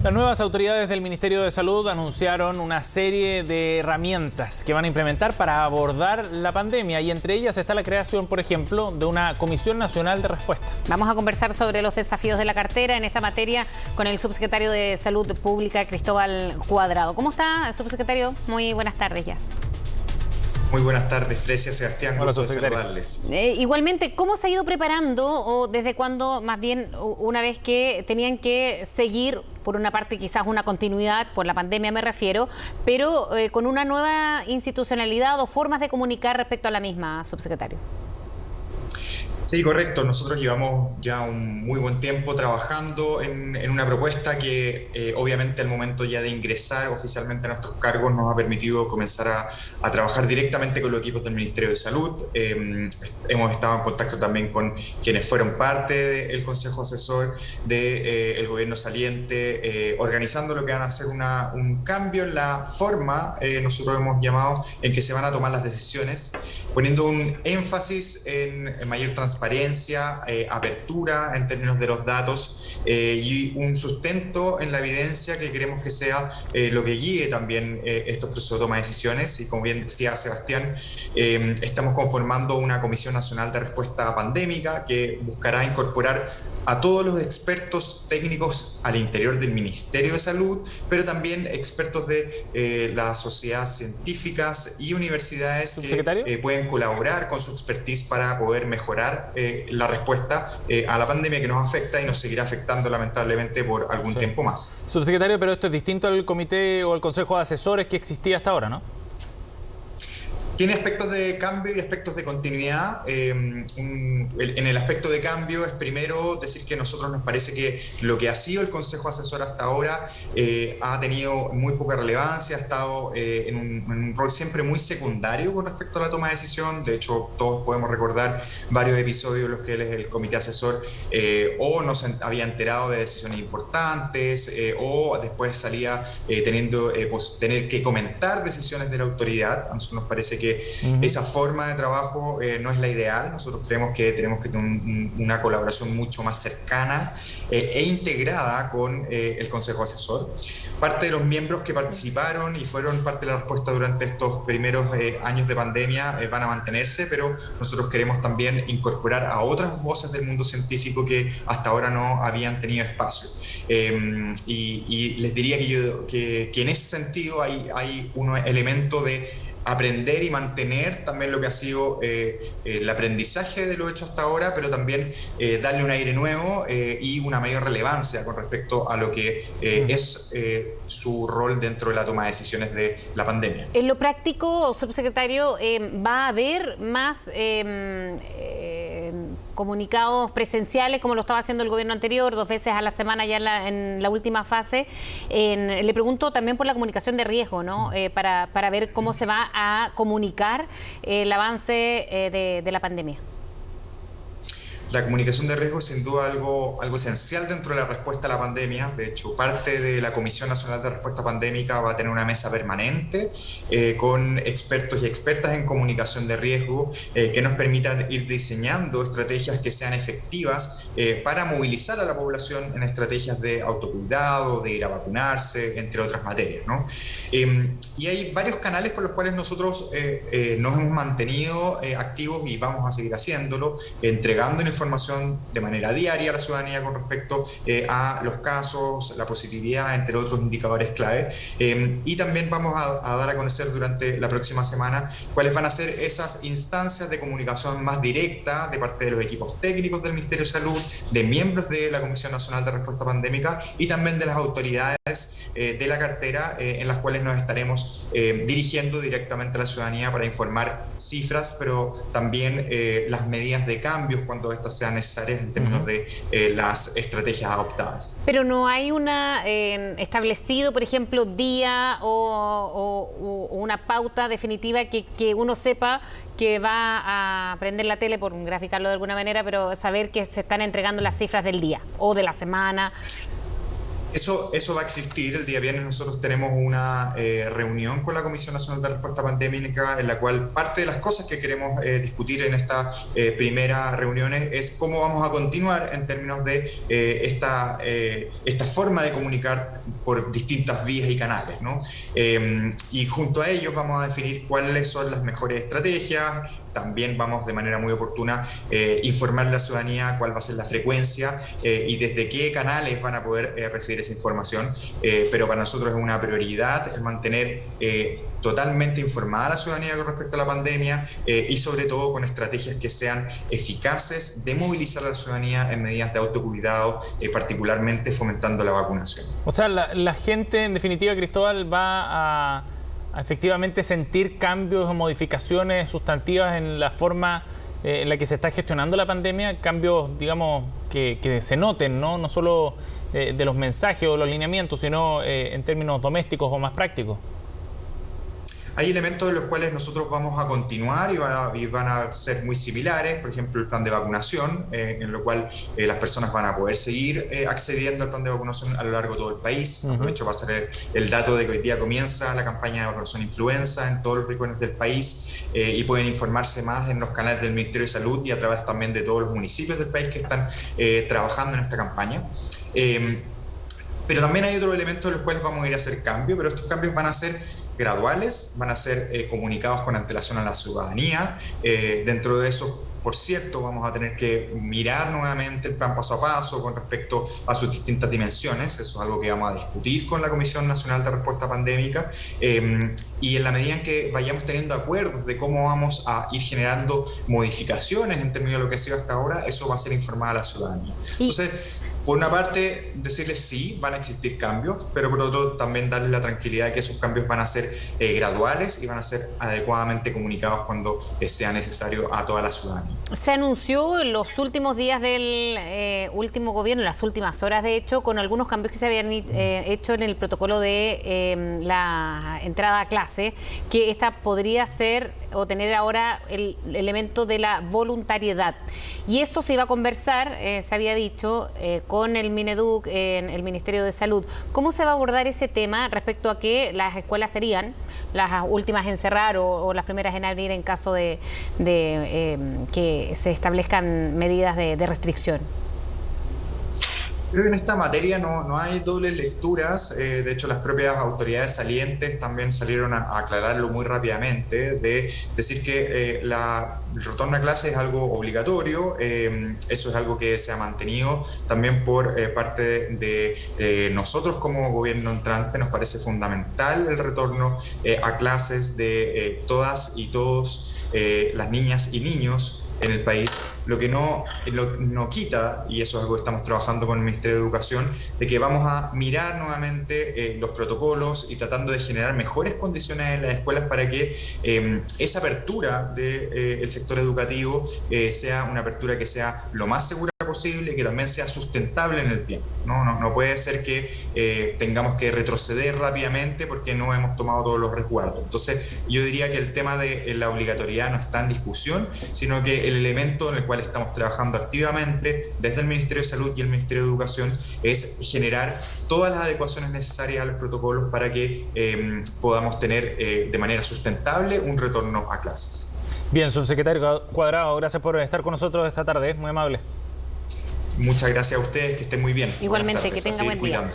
Las nuevas autoridades del Ministerio de Salud anunciaron una serie de herramientas que van a implementar para abordar la pandemia y entre ellas está la creación, por ejemplo, de una Comisión Nacional de Respuesta. Vamos a conversar sobre los desafíos de la cartera en esta materia con el subsecretario de Salud Pública, Cristóbal Cuadrado. ¿Cómo está, subsecretario? Muy buenas tardes ya. Muy buenas tardes, Frecia, Sebastián, gusto de saludarles. Igualmente, ¿cómo se ha ido preparando o desde cuándo, más bien, una vez que tenían que seguir, por una parte quizás una continuidad, por la pandemia me refiero, pero con una nueva institucionalidad o formas de comunicar respecto a la misma, subsecretario? Sí, correcto. Nosotros llevamos ya un muy buen tiempo trabajando en una propuesta que obviamente al momento ya de ingresar oficialmente a nuestros cargos nos ha permitido comenzar a trabajar directamente con los equipos del Ministerio de Salud. Hemos estado en contacto también con quienes fueron parte del Consejo Asesor del gobierno saliente, organizando lo que van a ser un cambio en la forma, nosotros hemos llamado, en que se van a tomar las decisiones, poniendo un énfasis en mayor transparencia, apertura en términos de los datos y un sustento en la evidencia que queremos que sea lo que guíe también estos procesos de toma de decisiones. Y como bien decía Sebastián, estamos conformando una Comisión Nacional de Respuesta Pandémica que buscará incorporar a todos los expertos técnicos al interior del Ministerio de Salud, pero también expertos de las sociedades científicas y universidades que pueden colaborar con su expertise para poder mejorar la respuesta a la pandemia que nos afecta y nos seguirá afectando lamentablemente por algún tiempo más. Subsecretario, pero esto es distinto al comité o al consejo de asesores que existía hasta ahora, ¿no? Tiene aspectos de cambio y aspectos de continuidad. En el aspecto de cambio es primero decir que a nosotros nos parece que lo que ha sido el Consejo Asesor hasta ahora ha tenido muy poca relevancia, ha estado en un rol siempre muy secundario con respecto a la toma de decisión. De hecho, todos podemos recordar varios episodios en los que el Comité Asesor o no se había enterado de decisiones importantes o después salía tener que comentar decisiones de la autoridad. A nosotros nos parece que esa forma de trabajo no es la ideal. Nosotros creemos que tenemos que tener una colaboración mucho más cercana e integrada con el Consejo Asesor. Parte de los miembros que participaron y fueron parte de la respuesta durante estos primeros años de pandemia van a mantenerse, pero nosotros queremos también incorporar a otras voces del mundo científico que hasta ahora no habían tenido espacio. Y les diría que en ese sentido hay un elemento de aprender y mantener también lo que ha sido el aprendizaje de lo hecho hasta ahora, pero también darle un aire nuevo y una mayor relevancia con respecto a lo que es su rol dentro de la toma de decisiones de la pandemia. En lo práctico, subsecretario, ¿va a haber más comunicados presenciales como lo estaba haciendo el gobierno anterior, 2 veces a la semana ya en la última fase? Le pregunto también por la comunicación de riesgo, ¿no? Para ver cómo se va a comunicar el avance de la pandemia. La comunicación de riesgo es sin duda algo esencial dentro de la respuesta a la pandemia. De hecho, parte de la Comisión Nacional de Respuesta Pandémica va a tener una mesa permanente con expertos y expertas en comunicación de riesgo que nos permitan ir diseñando estrategias que sean efectivas para movilizar a la población en estrategias de autocuidado, de ir a vacunarse, entre otras materias, ¿no? Y hay varios canales por los cuales nosotros nos hemos mantenido activos y vamos a seguir haciéndolo, entregando información de manera diaria a la ciudadanía con respecto a los casos, la positividad, entre otros indicadores clave. Y también vamos a dar a conocer durante la próxima semana cuáles van a ser esas instancias de comunicación más directa de parte de los equipos técnicos del Ministerio de Salud, de miembros de la Comisión Nacional de Respuesta Pandémica y también de las autoridades de la cartera en las cuales nos estaremos dirigiendo directamente a la ciudadanía para informar cifras, pero también las medidas de cambios cuando estas sean necesarias en términos de las estrategias adoptadas. Pero no hay una establecido, por ejemplo, día o una pauta definitiva que uno sepa que va a prender la tele, por graficarlo de alguna manera, pero saber que se están entregando las cifras del día o de la semana. Eso va a existir. El día viernes nosotros tenemos una reunión con la Comisión Nacional de Respuesta Pandémica, en la cual parte de las cosas que queremos discutir en esta primera reunión es cómo vamos a continuar en términos de esta forma de comunicar por distintas vías y canales, ¿no? Y junto a ellos vamos a definir cuáles son las mejores estrategias. También vamos de manera muy oportuna informar a la ciudadanía cuál va a ser la frecuencia y desde qué canales van a poder recibir esa información, pero para nosotros es una prioridad el mantener totalmente informada a la ciudadanía con respecto a la pandemia y sobre todo con estrategias que sean eficaces de movilizar a la ciudadanía en medidas de autocuidado, particularmente fomentando la vacunación. O sea, la gente, en definitiva, Cristóbal, va a efectivamente sentir cambios o modificaciones sustantivas en la forma en la que se está gestionando la pandemia, cambios, digamos, que se noten, no solo de los mensajes o los lineamientos, sino en términos domésticos o más prácticos. Hay elementos de los cuales nosotros vamos a continuar y van a ser muy similares, por ejemplo el plan de vacunación, en lo cual las personas van a poder seguir accediendo al plan de vacunación a lo largo de todo el país. Aprovecho para hacer el dato de que hoy día comienza la campaña de vacunación influenza en todos los rincones del país y pueden informarse más en los canales del Ministerio de Salud y a través también de todos los municipios del país que están trabajando en esta campaña. Pero también hay otros elementos de los cuales vamos a ir a hacer cambios, pero estos cambios van a ser graduales, van a ser comunicados con antelación a la ciudadanía. Dentro de eso, por cierto, vamos a tener que mirar nuevamente el plan paso a paso con respecto a sus distintas dimensiones. Eso es algo que vamos a discutir con la Comisión Nacional de Respuesta Pandémica. Y en la medida en que vayamos teniendo acuerdos de cómo vamos a ir generando modificaciones en términos de lo que ha sido hasta ahora, eso va a ser informado a la ciudadanía. Entonces, por una parte, decirles sí, van a existir cambios, pero por otro también darles la tranquilidad de que esos cambios van a ser graduales y van a ser adecuadamente comunicados cuando sea necesario a toda la ciudadanía. Se anunció en los últimos días del último gobierno, en las últimas horas de hecho, con algunos cambios que se habían hecho en el protocolo de la entrada a clase, que esta podría ser o tener ahora el elemento de la voluntariedad. Y eso se iba a conversar, se había dicho, con el Mineduc, en el Ministerio de Salud. ¿Cómo se va a abordar ese tema respecto a que las escuelas serían las últimas en cerrar o las primeras en abrir en caso de que se establezcan medidas de restricción? Creo que en esta materia no hay dobles lecturas. De hecho, las propias autoridades salientes también salieron a aclararlo muy rápidamente, de decir que el retorno a clase es algo obligatorio. Eso es algo que se ha mantenido también por parte de nosotros como gobierno entrante. Nos parece fundamental el retorno a clases de todas y todos las niñas y niños en el país. Lo que no quita, y eso es algo que estamos trabajando con el Ministerio de Educación, de que vamos a mirar nuevamente los protocolos y tratando de generar mejores condiciones en las escuelas para que esa apertura del sector educativo sea una apertura que sea lo más segura posible y que también sea sustentable en el tiempo. No puede ser que tengamos que retroceder rápidamente porque no hemos tomado todos los resguardos. Entonces, yo diría que el tema de la obligatoriedad no está en discusión, sino que el elemento en el cual estamos trabajando activamente desde el Ministerio de Salud y el Ministerio de Educación es generar todas las adecuaciones necesarias a los protocolos para que podamos tener de manera sustentable un retorno a clases. Bien, subsecretario Cuadrado, gracias por estar con nosotros esta tarde, muy amable. Muchas gracias a ustedes, que estén muy bien. Igualmente, que tenga buen día.